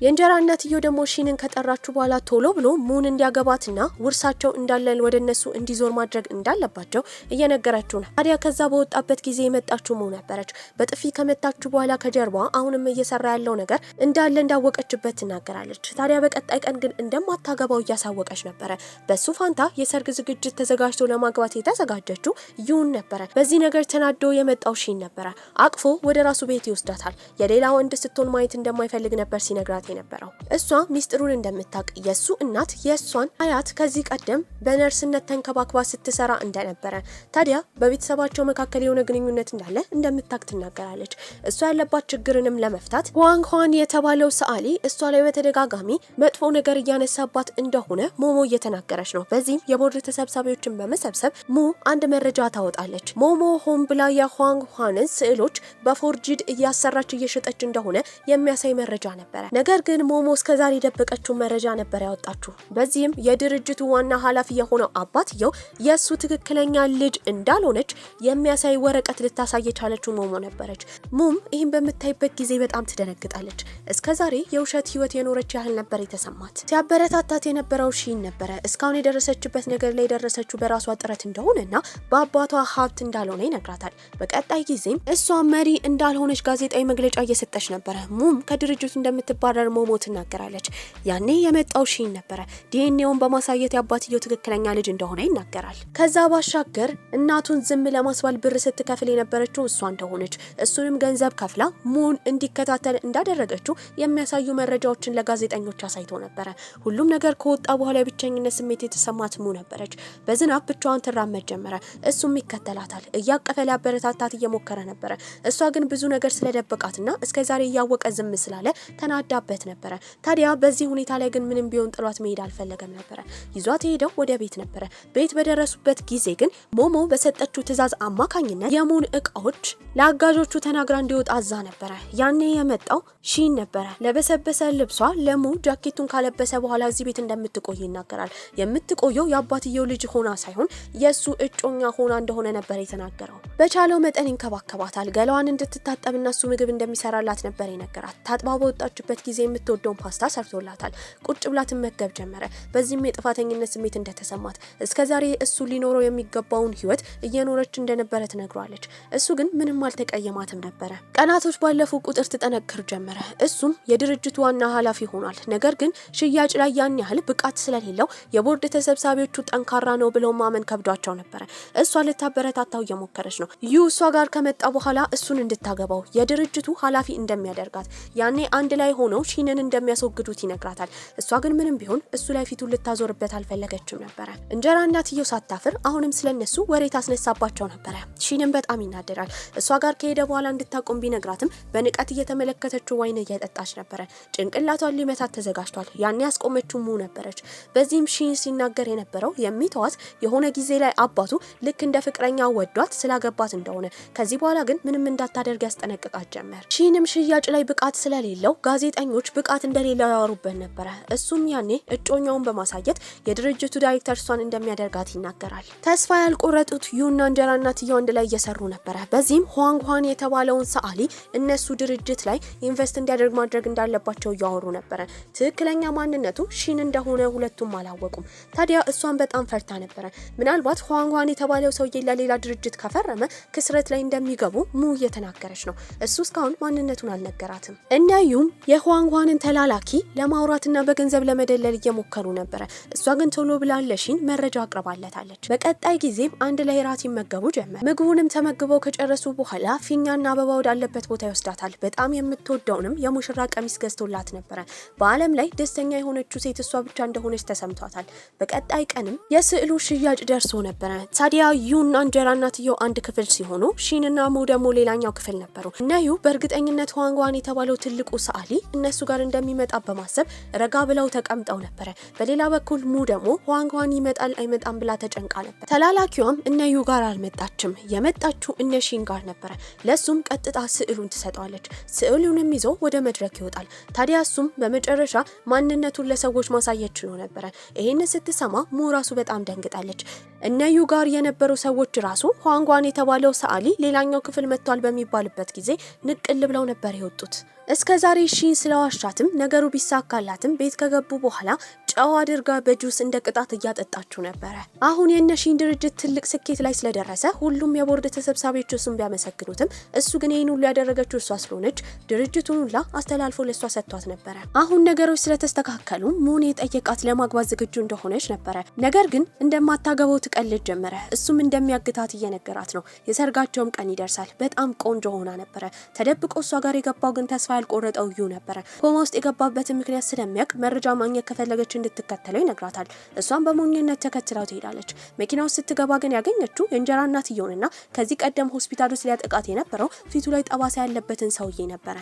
የእንጀራ እናትየው ደግሞ ሺንን ከጠራችሁ በኋላ ቶሎ ብሎ ሙን እንዲያገባትና ውርሳቸው እንዳለ ወደ እነሱ እንዲዞር ማድረግ እንዳለባቸው እየነገረችው ነው። ታዲያ ከዛ በወጣበት ጊዜ የመጣችው ሙ ነበረች። በጥፊ ከመታችሁ በኋላ ከጀርባ አሁንም እየሰራ ያለው ነገር እንዳለ እንዳወቀችበት ትናገራለች። ታዲያ በቀጣይ ቀን ግን እንደማታገባው እያሳወቀች ነበረ። በሱ ፋንታ የሰርግ ዝግጅት ተዘጋጅቶ ለማግባት የተዘጋጀችው ዩን ነበረ። በዚህ ነገር ተናዶ የመጣው ሺን ነበረ። አቅፎ ወደ ራሱ ቤት ይወስዳታል። የሌላ ወንድ ስትሆን ማየት እንደማይፈልግ ነበር ሲነግራት የነበረው። እሷ ሚስጥሩን እንደምታውቅ የሱ እናት የሷን አያት ከዚህ ቀደም በነርስነት ተንከባክባ ስትሰራ እንደነበረ፣ ታዲያ በቤተሰባቸው መካከል የሆነ ግንኙነት እንዳለ እንደምታውቅ ትናገራለች። እሷ ያለባት ችግርንም ለመፍታት ዋንግ ኋን የተባለው ሰዓሊ እሷ ላይ በተደጋጋሚ መጥፎ ነገር እያነሳባት እንደሆነ ሞሞ እየተናገረች ነው። በዚህም የቦርድ ተሰብሳቢዎችን በመሰብሰብ ሙ አንድ መረጃ ታወጣለች። ሞሞ ሆን ብላ የዋንግ ኋንን ስዕሎች በፎርጂድ እያሰራች እየሸጠች እንደሆነ የሚያሳይ መረጃ ነበረ። ነገር ግን ሞሞ እስከዛሬ የደበቀችው መረጃ ነበር ያወጣችው። በዚህም የድርጅቱ ዋና ኃላፊ የሆነው አባትየው የሱ ትክክለኛ ልጅ እንዳልሆነች የሚያሳይ ወረቀት ልታሳይ የቻለችው ሞሞ ነበረች። ሙም ይህን በምታይበት ጊዜ በጣም ትደነግጣለች። እስከዛሬ የውሸት ህይወት የኖረች ያህል ነበር የተሰማት። ሲያበረታታት የነበረው ሺን ነበረ። እስካሁን የደረሰችበት ነገር ላይ የደረሰችው በራሷ ጥረት እንደሆነና በአባቷ ሀብት እንዳልሆነ ይነግራታል። በቀጣይ ጊዜም እሷ መሪ እንዳልሆነች ጋዜጣዊ መግለጫ እየሰጠች ነበረ። ሙም ከድርጅቱ እንደምትባረር ሞሞ ትናገራለች። ያኔ የመጣው ሺን ነበረ። ዲኤንኤውን በማሳየት የአባትየው ትክክለኛ ልጅ እንደሆነ ይናገራል። ከዛ ባሻገር እናቱን ዝም ለማስባል ብር ስትከፍል የነበረችው እሷ እንደሆነች እሱንም ገንዘብ ከፍላ ሙን እንዲከታተል እንዳደረገችው የሚያሳዩ መረጃዎችን ለጋዜጠኞች አሳይቶ ነበረ። ሁሉም ነገር ከወጣ በኋላ የብቸኝነት ስሜት የተሰማት ሙ ነበረች። በዝናብ ብቻዋን ትራመድ ጀመረ። እሱም ይከተላታል። እያቀፈ ሊያበረታታት እየሞከረ ነበረ። እሷ ግን ብዙ ነገር ስለደበቃትና እስከዛሬ እያወቀ ዝም ስላለ ተናዳበት ነበረ። ታዲያ በዚህ ሁኔታ ላይ ግን ምንም ቢሆን ጥሏት መሄድ አልፈለገም ነበረ። ይዟት ሄደው ወደ ቤት ነበረ። ቤት በደረሱበት ጊዜ ግን ሞሞ በሰጠችው ትዕዛዝ አማካኝነት የሙን እቃዎች ለአጋዦቹ ተናግራ እንዲወጣ አዛ ነበረ። ያኔ የመጣው ሺን ነበረ። ለበሰበሰ ልብሷ ለሙ ጃኬቱን ካለበሰ በኋላ እዚህ ቤት እንደምትቆይ ይናገራል። የምትቆየው የአባትየው ልጅ ሆና ሳይሆን የሱ እጮኛ ሆና እንደሆነ ነበር የተናገረው። በቻለው መጠን ይንከባከባታል። ገላዋን እንድትታጠብና እሱ ምግብ እንደሚሰራላት ነበር የነገራት። ታጥባ በወጣችበት ጊዜ የምትወደውን ፓስታ ሰርቶላታል። ቁጭ ብላ ትመገብ ጀመረ። በዚህም የጥፋተኝነት ስሜት እንደተሰማት እስከዛሬ እሱ ሊኖረው የሚገባውን ህይወት እየኖረች እንደነበረ ትነግሯለች። እሱ ግን ምንም አልተቀየማትም ነበረ። ቀናቶች ባለፉ ቁጥር ትጠነክር ጀመረ። እሱም የድርጅቱ ዋና ኃላፊ ሆኗል። ነገር ግን ሽያጭ ላይ ያን ያህል ብቃት ስለሌለው የቦርድ ተሰብሳቢዎቹ ጠንካራ ነው ብለው ማመን ከብዷቸው ነበረ። እሷ ልታበረታታው እየሞከረች ነው። ዩ እሷ ጋር ከመጣ በኋላ እሱን እንድታገባው የድርጅቱ ኃላፊ እንደሚያደርጋት ያኔ አንድ ላይ ሆነው ሺንን እንደሚያስወግዱት ይነግራታል። እሷ ግን ምንም ቢሆን እሱ ላይ ፊቱን ልታዞርበት አልፈለገችም ነበረ። እንጀራ እናትየው ሳታፍር አሁንም ስለነሱ ወሬ ታስነሳባቸው ነበረ። ሺንም በጣም ይናደዳል። እሷ ጋር ከሄደ በኋላ እንድታቆም ቢነግራትም በንቀት እየተመለከተችው ዋይን እየጠጣች ነበረ። ጭንቅላቷን ሊመታት ተዘጋጅቷል። ያኔ ያስቆመችው ሙ ነበረች። በዚህም ሺን ሲናገር የነበረው የሚተዋት የሆነ ጊዜ ላይ አባቱ ልክ እንደ ፍቅረኛ ወዷት ስላገባት እንደሆነ፣ ከዚህ በኋላ ግን ምንም እንዳታደርግ ያስጠነቅቃት ጀመር። ሺንም ሽያጭ ላይ ብቃት ስለሌለው ጋዜጠኞች ብቃት እንደሌለው ያወሩበት ነበረ። እሱም ያኔ እጮኛውን በማሳየት የድርጅቱ ዳይሬክተር እሷን እንደሚያደርጋት ይናገራል። ተስፋ ያልቆረጡት ዩና እንጀራ እናትየው አንድ ላይ እየሰሩ ነበረ። በዚህም ሁዋንግዋን የተባለውን ሰዓሊ እነሱ ድርጅት ላይ ኢንቨስት እንዲያደርግ ማድረግ እንዳለባቸው እያወሩ ነበረ። ትክክለኛ ማንነቱ ሺን እንደሆነ ሁለቱም አላወቁም። ታዲያ እሷን በጣም ፈርታ ነበረ። ምናልባት ሁዋንግዋን የተባለው ሰውዬ ለሌላ ድርጅት ከፈረመ ክስረት ላይ እንደሚገቡ ሙ እየተናገረች ነው። እሱ እስካሁን ማንነቱን አልነገራትም። እናዩም የሁዋንግዋንን ተላላኪ ለማውራትና በገንዘብ ለመደለል እየሞከሩ ነበረ። እሷ ግን ቶሎ ብላ ለሺን መረጃ አቅርባለታለች። በቀጣይ ጊዜም አንድ ላይ ራት ይመገቡ ጀመር። ምግቡንም ተመግበው ከጨረሱ በኋላ ፊኛና አበባ ወዳለበት ቦታ ይወስዳታል። በጣም የምትወደውንም የሙሽራ ቀሚስ ገዝቶላት ነበረ። በዓለም ላይ ደስተኛ የሆነችው ሴት እሷ ብቻ እንደሆነች ተሰምቷታል። በቀጣይ ቀንም የስዕሉ ሽያጭ ደርሶ ነበረ። ታዲያ ዩና እንጀራ እናትየው አንድ ክፍል ሲሆኑ ሺንና ሙ ደግሞ ሌላኛው ክፍል ነበሩ። እና ዩ በእርግጠኝነት ሁዋንግዋን የተባለው ትልቁ ሰዓሊ እነሱ ጋር እንደሚመጣ በማሰብ ረጋ ብለው ተቀምጠው ነበረ። በሌላ በኩል ሙ ደግሞ ሁዋንግዋን ይመጣል አይመጣም ብላ ተጨንቃ ነበር። ተላላኪዋም እነ ዩ ጋር አልመጣችም። የመጣችው እነ ሺን ጋር ነበረ። ለሱም ቀጥታ ስዕሉን ትሰጠዋለች። ስዕሉንም ይዞ ወደ መድረክ ይወጣል። ታዲያ እሱም በመጨረሻ ማንነቱን ለሰዎች ማሳየት ችሎ ነበረ። ይሄን ስትሰማ ሙ ራሱ በጣም ደንግጣለች። እነ ዩ ጋር የነበሩ ሰዎች ራሱ ሁዋንግዋን የተባለው ሰዓሊ ሌላኛው ክፍል መጥቷል በሚባልበት ጊዜ ንቅል ብለው ነበር የወጡት። እስከ ዛሬ ሺን ስለዋሻትም ነገሩ ቢሳካላትም ቤት ከገቡ በኋላ ጨው አድርጋ በጁስ እንደ ቅጣት እያጠጣችው ነበረ። አሁን የነሺን ድርጅት ትልቅ ስኬት ላይ ስለደረሰ ሁሉም የቦርድ ተሰብሳቢዎች እሱን ቢያመሰግኑትም እሱ ግን ይህን ሁሉ ያደረገችው እሷ ስለሆነች ድርጅቱን ሁላ አስተላልፎ ለሷ ሰጥቷት ነበረ። አሁን ነገሮች ስለተስተካከሉ ሙን የጠየቃት ለማግባት ዝግጁ እንደሆነች ነበረ። ነገር ግን እንደማታገባው ትቀልድ ጀመረ። እሱም እንደሚያግታት እየነገራት ነው። የሰርጋቸውም ቀን ይደርሳል። በጣም ቆንጆ ሆና ነበረ። ተደብቆ እሷ ጋር የገባው ግን ተስፋ ያልቆረጠው ዩ ነበረ። ኮማ ውስጥ የገባበትን ምክንያት ስለሚያውቅ መረጃ ማግኘት ከፈለገች እንድትከተለው ይነግራታል። እሷም በሞኝነት ተከትላው ትሄዳለች። መኪና ውስጥ ስትገባ ግን ያገኘችው የእንጀራ እናትየውንና ከዚህ ቀደም ሆስፒታል ውስጥ ሊያጠቃት የነበረው ፊቱ ላይ ጠባሳ ያለበትን ሰውዬ ነበረ።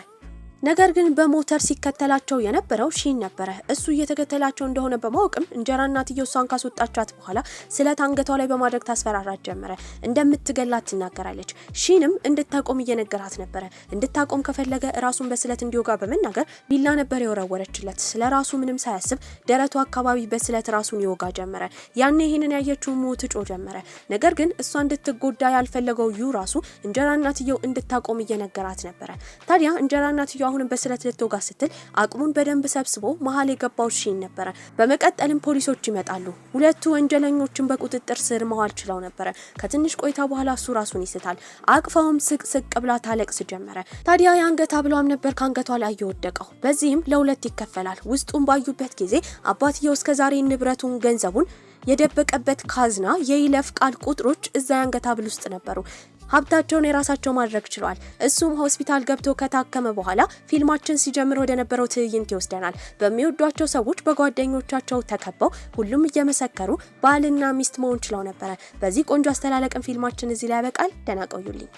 ነገር ግን በሞተር ሲከተላቸው የነበረው ሺን ነበረ። እሱ እየተከተላቸው እንደሆነ በማወቅም እንጀራ እናትየው እሷን ካስወጣቻት በኋላ ስለት አንገቷ ላይ በማድረግ ታስፈራራት ጀመረ። እንደምትገላት ትናገራለች። ሺንም እንድታቆም እየነገራት ነበረ። እንድታቆም ከፈለገ ራሱን በስለት እንዲወጋ በመናገር ቢላ ነበር የወረወረችለት። ስለ ራሱ ምንም ሳያስብ ደረቱ አካባቢ በስለት ራሱን ይወጋ ጀመረ። ያኔ ይህንን ያየችው ሙ ትጮ ጀመረ። ነገር ግን እሷ እንድትጎዳ ያልፈለገው ዩ ራሱ እንጀራ እናትየው እንድታቆም እየነገራት ነበረ። ታዲያ እንጀራ እናትየው አሁንም በስለት ልትወጋ ስትል አቅሙን በደንብ ሰብስቦ መሀል የገባው ሺን ነበረ። በመቀጠልም ፖሊሶች ይመጣሉ። ሁለቱ ወንጀለኞችን በቁጥጥር ስር መዋል ችለው ነበረ። ከትንሽ ቆይታ በኋላ እሱ ራሱን ይስታል። አቅፋውም ስቅ ብላ ታለቅስ ጀመረ። ታዲያ የአንገት ሐብሏም ነበር ከአንገቷ ላይ የወደቀው። በዚህም ለሁለት ይከፈላል። ውስጡን ባዩበት ጊዜ አባትየው እስከዛሬ ንብረቱን ገንዘቡን የደበቀበት ካዝና የይለፍ ቃል ቁጥሮች እዛ የአንገት ሐብል ውስጥ ነበሩ። ሀብታቸውን የራሳቸው ማድረግ ችሏል። እሱም ሆስፒታል ገብቶ ከታከመ በኋላ ፊልማችን ሲጀምር ወደ ነበረው ትዕይንት ይወስደናል። በሚወዷቸው ሰዎች በጓደኞቻቸው ተከበው ሁሉም እየመሰከሩ ባልና ሚስት መሆን ችለው ነበረ። በዚህ ቆንጆ አስተላለቅም ፊልማችን እዚህ ላይ ያበቃል። ደህና ቆዩልኝ።